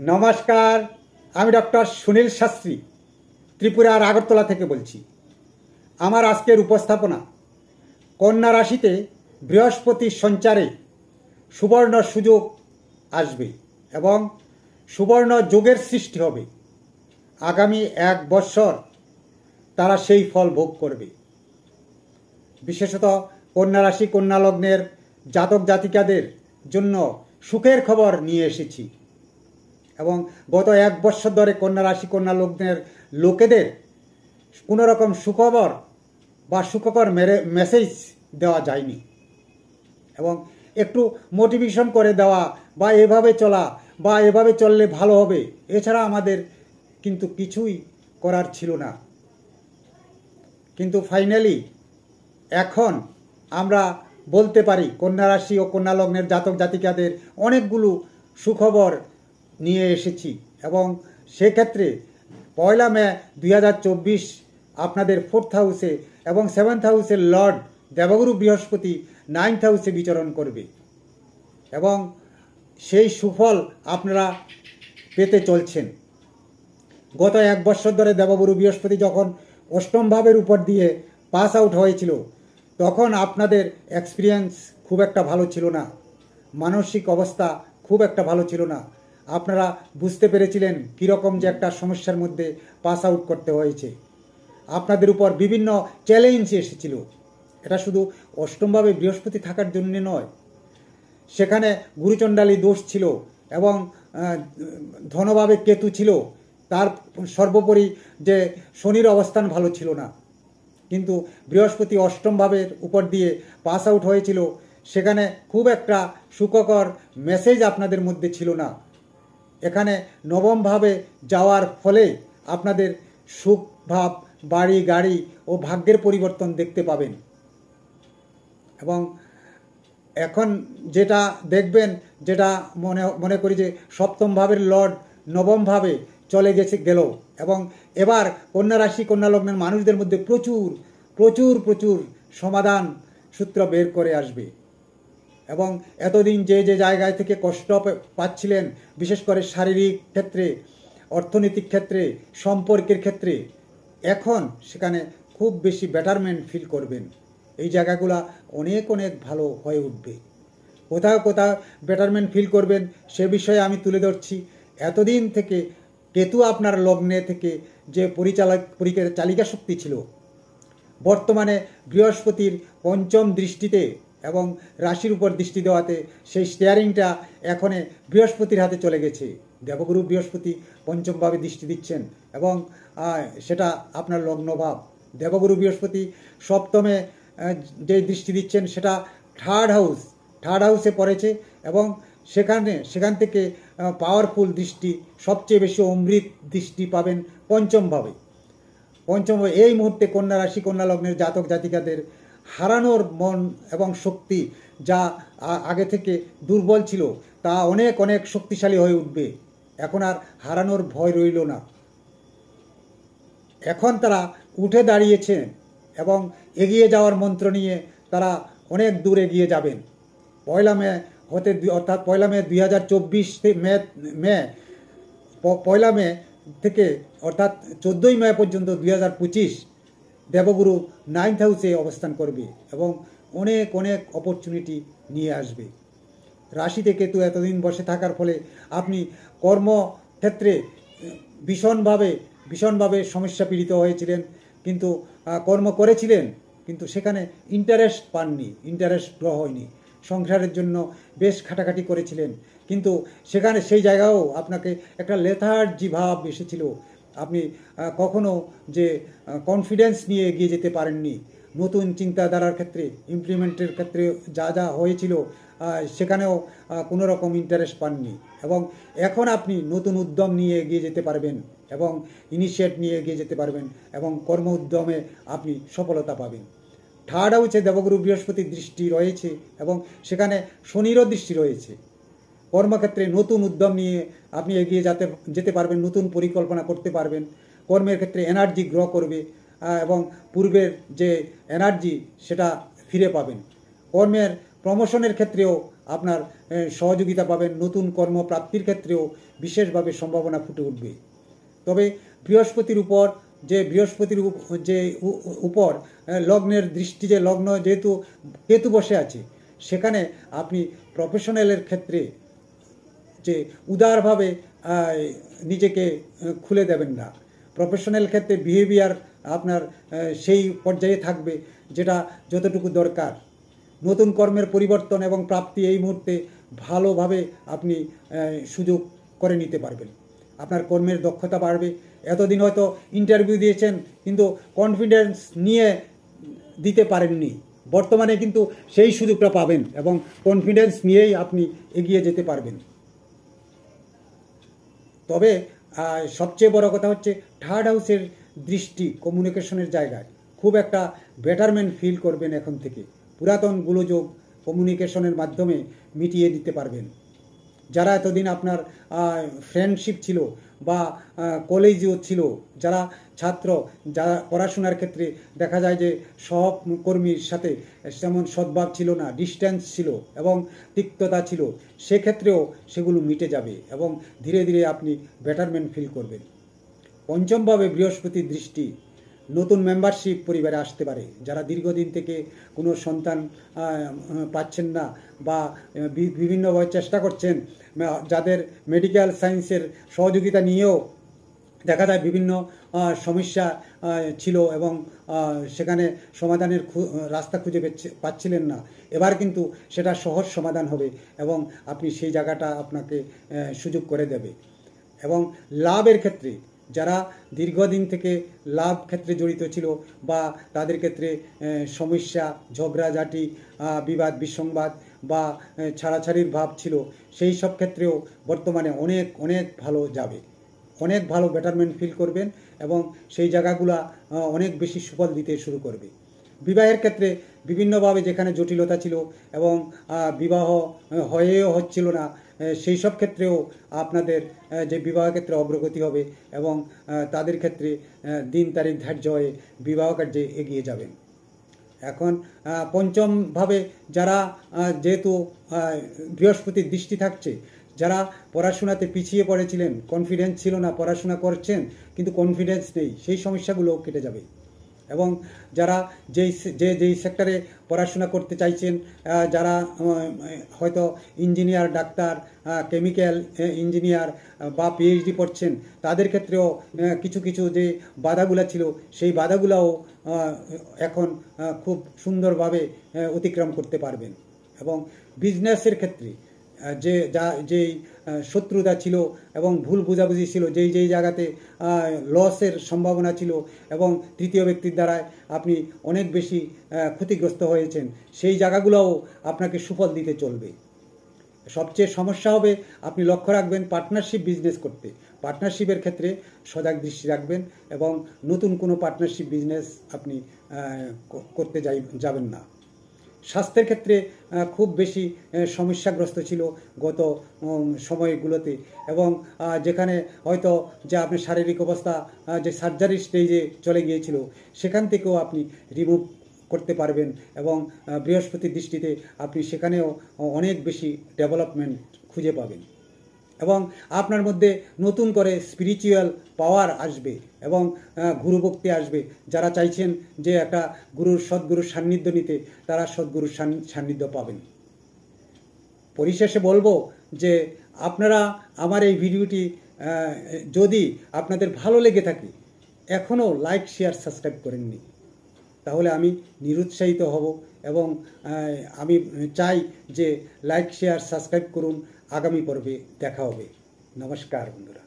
নমস্কার, আমি ডক্টর সুনীল শাস্ত্রী ত্রিপুরার আগরতলা থেকে বলছি। আমার আজকের উপস্থাপনা কন্যা রাশিতে বৃহস্পতির সঞ্চারে সুবর্ণ সুযোগ আসবে এবং সুবর্ণ যোগের সৃষ্টি হবে। আগামী 1 বৎসর তারা সেই ফল ভোগ করবে। বিশেষত কন্যা রাশি কন্যা লগ্নের জাতক জাতিকাদের জন্য সুখের খবর নিয়ে এসেছি এবং গত 1 বৎসর ধরে কন্যা রাশি কন্যা লগ্নের লোকেদের কোনো রকম সুখবর বা সুখকর মেসেজ দেওয়া যায়নি এবং একটু মোটিভেশন করে দেওয়া বা এভাবে চলা বা এভাবে চললে ভালো হবে, এছাড়া আমাদের কিন্তু কিছুই করার ছিল না। কিন্তু ফাইনালি এখন আমরা বলতে পারি কন্যা রাশি ও কন্যা লগ্নের জাতক জাতিকাদের অনেকগুলো সুখবর নিয়ে এসেছি এবং সেক্ষেত্রে 1 মে 2024 আপনাদের 4th হাউসে এবং 7th হাউসের লর্ড দেবগুরু বৃহস্পতি 9th হাউসে বিচরণ করবে এবং সেই সুফল আপনারা পেতে চলছেন। গত 1 বৎসর ধরে দেবগুরু বৃহস্পতি যখন অষ্টম ভাবের উপর দিয়ে পাস আউট হয়েছিল তখন আপনাদের এক্সপিরিয়েন্স খুব একটা ভালো ছিল না, মানসিক অবস্থা খুব একটা ভালো ছিল না। আপনারা বুঝতে পেরেছিলেন কীরকম যে একটা সমস্যার মধ্যে পাস আউট করতে হয়েছে। আপনাদের উপর বিভিন্ন চ্যালেঞ্জ এসেছিল। এটা শুধু অষ্টমভাবে বৃহস্পতি থাকার জন্য নয়, সেখানে গুরুচণ্ডালী দোষ ছিল এবং ধনভাবে কেতু ছিল, তার সর্বোপরি যে শনির অবস্থান ভালো ছিল না। কিন্তু বৃহস্পতি অষ্টম ভাবের উপর দিয়ে পাস আউট হয়েছিল, সেখানে খুব একটা সুখকর মেসেজ আপনাদের মধ্যে ছিল না। এখানে নবম ভাবে যাওয়ার ফলে আপনাদের সুখ ভাব, বাড়ি গাড়ি ও ভাগ্যের পরিবর্তন দেখতে পাবেন এবং এখন যেটা দেখবেন, যেটা মনে করি যে সপ্তম ভাবের লর্ড নবম ভাবে চলে গেল এবং এবার কন্যা রাশি কন্যা লগ্নের মানুষদের মধ্যে প্রচুর প্রচুর প্রচুর সমাধান সূত্র বের করে আসবে এবং এতদিন যে যে জায়গায় থেকে কষ্ট পাচ্ছিলেন, বিশেষ করে শারীরিক ক্ষেত্রে, অর্থনৈতিক ক্ষেত্রে, সম্পর্কের ক্ষেত্রে, এখন সেখানে খুব বেশি বেটারমেন্ট ফিল করবেন। এই জায়গাগুলো অনেক অনেক ভালো হয়ে উঠবে। কোথাও কোথাও বেটারমেন্ট ফিল করবেন সে বিষয়ে আমি তুলে ধরছি। এতদিন থেকে কেতু আপনার লগ্নে থেকে যে পরিচালিকা শক্তি ছিল, বর্তমানে বৃহস্পতির পঞ্চম দৃষ্টিতে এবং রাশির উপর দৃষ্টি দেওয়াতে সেই স্টিয়ারিংটা এখন বৃহস্পতির হাতে চলে গেছে। দেবগুরু বৃহস্পতি পঞ্চমভাবে দৃষ্টি দিচ্ছেন এবং সেটা আপনার লগ্নভাব। দেবগুরু বৃহস্পতি সপ্তমে যে দৃষ্টি দিচ্ছেন সেটা থার্ড হাউসে পড়েছে এবং সেখান থেকে পাওয়ারফুল দৃষ্টি, সবচেয়ে বেশি অমৃত দৃষ্টি পাবেন পঞ্চমভাবে। এই মুহূর্তে কন্যা রাশি কন্যা লগ্নের জাতক জাতিকাদের হারানোর মন এবং শক্তি, যা আগে থেকে দুর্বল ছিল, তা অনেক অনেক শক্তিশালী হয়ে উঠবে। এখন আর হারানোর ভয় রইল না। এখন তারা উঠে দাঁড়িয়েছে এবং এগিয়ে যাওয়ার মন্ত্র নিয়ে তারা অনেক দূর এগিয়ে যাবেন। 1 মে হতে অর্থাৎ 1 মে 2024 1 মে থেকে অর্থাৎ 14 মে পর্যন্ত 2025 দেবগুরু 9th হাউসে অবস্থান করবে এবং অনেক অনেক অপরচুনিটি নিয়ে আসবে। রাশিতে কেতু এতদিন বসে থাকার ফলে আপনি কর্মক্ষেত্রে ভীষণভাবে সমস্যা পীড়িত হয়েছিলেন, কিন্তু কর্ম করেছিলেন কিন্তু সেখানে ইন্টারেস্ট পাননি, ইন্টারেস্ট গ্রহ হয়নি। সংসারের জন্য বেশ খাটাখাটি করেছিলেন, কিন্তু সেখানে সেই জায়গাও আপনাকে একটা লেথার্জি ভাব এসেছিল। আপনি কখনো যে কনফিডেন্স নিয়ে এগিয়ে যেতে পারেননি। নতুন চিন্তাধারার ক্ষেত্রে, ইমপ্লিমেন্টের ক্ষেত্রে যা যা হয়েছিল সেখানেও কোনো রকম ইন্টারেস্ট পাননি এবং এখন আপনি নতুন উদ্যম নিয়ে এগিয়ে যেতে পারবেন এবং ইনিশিয়েট নিয়ে এগিয়ে যেতে পারবেন এবং কর্ম উদ্যমে আপনি সফলতা পাবেন। থার্ড হাউসে দেবগুরু বৃহস্পতির দৃষ্টি রয়েছে এবং সেখানে শনিরও দৃষ্টি রয়েছে। কর্মক্ষেত্রে নতুন উদ্যম নিয়ে আপনি এগিয়ে যেতে পারবেন, নতুন পরিকল্পনা করতে পারবেন। কর্মের ক্ষেত্রে এনার্জি গ্রো করবে এবং পূর্বের যে এনার্জি সেটা ফিরে পাবেন। কর্মের প্রমোশনের ক্ষেত্রেও আপনার সহযোগিতা পাবেন। নতুন কর্মপ্রাপ্তির ক্ষেত্রেও বিশেষভাবে সম্ভাবনা ফুটে উঠবে। তবে বৃহস্পতির উপর উপর লগ্নের দৃষ্টি, যে লগ্ন যেহেতু কেতু বসে আছে, সেখানে আপনি প্রফেশনালের ক্ষেত্রে যে উদারভাবে নিজেকে খুলে দেবেন না। প্রফেশনাল ক্ষেত্রে বিহেভিয়ার আপনার সেই পর্যায়ে থাকবে যেটা যতটুকু দরকার। নতুন কর্মের পরিবর্তন এবং প্রাপ্তি এই মুহূর্তে ভালোভাবে আপনি সুযোগ করে নিতে পারবেন। আপনার কর্মের দক্ষতা বাড়বে। এতদিন হয়তো ইন্টারভিউ দিয়েছেন কিন্তু কনফিডেন্স নিয়ে দিতে পারেননি, বর্তমানে কিন্তু সেই সুযোগটা পাবেন এবং কনফিডেন্স নিয়েই আপনি এগিয়ে যেতে পারবেন। তবে সবচেয়ে বড় কথা হচ্ছে থার্ড হাউসের দৃষ্টি কমিউনিকেশনের জায়গায় খুব একটা বেটারমেন্ট ফিল করবেন। এখন থেকে পুরাতন গোলযোগ কমিউনিকেশনের মাধ্যমে মিটিয়ে দিতে পারবেন। যারা এতদিন আপনার ফ্রেন্ডশিপ ছিল বা কলেজও ছিল, যারা ছাত্র, যারা পড়াশোনার ক্ষেত্রে দেখা যায় যে সহকর্মীর সাথে তেমন সদ্ভাব ছিল না, ডিস্ট্যান্স ছিল এবং তিক্ততা ছিল, সেক্ষেত্রেও সেগুলো মিটে যাবে এবং ধীরে ধীরে আপনি বেটারমেন্ট ফিল করবেন। পঞ্চমভাবে বৃহস্পতির দৃষ্টি নতুন মেম্বারশিপ পরিবারে আসতে পারে। যারা দীর্ঘদিন থেকে কোনো সন্তান পাচ্ছেন না বা বিভিন্নভাবে চেষ্টা করছেন, যাদের মেডিকেল সায়েন্সের সহযোগিতা নিয়েও দেখা যায় বিভিন্ন সমস্যা ছিল এবং সেখানে সমাধানের রাস্তা খুঁজে পাচ্ছিলেন না, এবার কিন্তু সেটা সহজ সমাধান হবে এবং আপনি সেই জায়গাটা আপনাকে সুযোগ করে দেবে। এবং লাভের ক্ষেত্রে যারা দীর্ঘদিন থেকে লাভ ক্ষেত্রে জড়িত ছিল বা তাদের ক্ষেত্রে সমস্যা, ঝগড়াঝাটি, বিবাদ বিসংবাদ বা ছাড়াছাড়ির ভাব ছিল, সেই সব ক্ষেত্রেও বর্তমানে অনেক অনেক ভালো যাবে, অনেক ভালো বেটারমেন্ট ফিল করবেন এবং সেই জায়গাগুলা অনেক বেশি সুফল দিতে শুরু করবে। বিবাহের ক্ষেত্রে বিভিন্নভাবে যেখানে জটিলতা ছিল এবং বিবাহ হয়েও হচ্ছিল না, সেই সব ক্ষেত্রেও আপনাদের যে বিবাহ ক্ষেত্রে অগ্রগতি হবে এবং তাদের ক্ষেত্রে দিন তারিখ ধার্য হয়ে বিবাহ কার্যে এগিয়ে যাবেন। এখন পঞ্চমভাবে যারা যেহেতু বৃহস্পতির দৃষ্টি থাকছে, যারা পড়াশোনাতে পিছিয়ে পড়েছিলেন, কনফিডেন্স ছিল না, পড়াশোনা করছেন কিন্তু কনফিডেন্স নেই, সেই সমস্যাগুলো কেটে যাবে। এবং যারা যেই সেক্টরে পড়াশোনা করতে চাইছেন, যারা হয়তো ইঞ্জিনিয়ার, ডাক্তার, কেমিক্যাল ইঞ্জিনিয়ার বা পিএইচডি পড়ছেন, তাদের ক্ষেত্রেও কিছু কিছু যে বাধাগুলো ছিল সেই বাধাগুলোও এখন খুব সুন্দরভাবে অতিক্রম করতে পারবেন। এবং বিজনেসের ক্ষেত্রে যেই শত্রুতা ছিল এবং ভুল বোঝাবুঝি ছিল, যেই জায়গাতে লসের সম্ভাবনা ছিল এবং তৃতীয় ব্যক্তির দ্বারায় আপনি অনেক বেশি ক্ষতিগ্রস্ত হয়েছেন, সেই জায়গাগুলোও আপনাকে সুফল দিতে চলবে। সবচেয়ে সমস্যা হবে, আপনি লক্ষ্য রাখবেন পার্টনারশিপ বিজনেস করতে, পার্টনারশিপের ক্ষেত্রে সজাগ দৃষ্টি রাখবেন এবং নতুন কোনো পার্টনারশিপ বিজনেস আপনি করতে যাবেন না। স্বাস্থ্যের ক্ষেত্রে খুব বেশি সমস্যাগ্রস্ত ছিল গত সময়গুলোতে এবং যেখানে হয়তো যে আপনার শারীরিক অবস্থা যে সার্জারি স্টেজে চলে গিয়েছিল, সেখান থেকেও আপনি রিমুভ করতে পারবেন এবং বৃহস্পতির দৃষ্টিতে আপনি সেখানেও অনেক বেশি ডেভেলপমেন্ট খুঁজে পাবেন এবং আপনার মধ্যে নতুন করে স্পিরিচুয়াল পাওয়ার আসবে এবং গুরুভক্তি আসবে। যারা চাইছেন যে একটা সদ্গুরুর সান্নিধ্য নিতে, তারা সদ্গুরুর সান্নিধ্য পাবেন। পরিশেষে বলবো যে আপনারা আমার এই ভিডিওটি যদি আপনাদের ভালো লেগে থাকে, এখনও লাইক, শেয়ার, সাবস্ক্রাইব করেননি, তাহলে আমি নিরুৎসাহিত হব এবং আমি চাই যে লাইক, শেয়ার, সাবস্ক্রাইব করুন। আগামী পর্বে দেখা হবে। নমস্কার বন্ধুরা।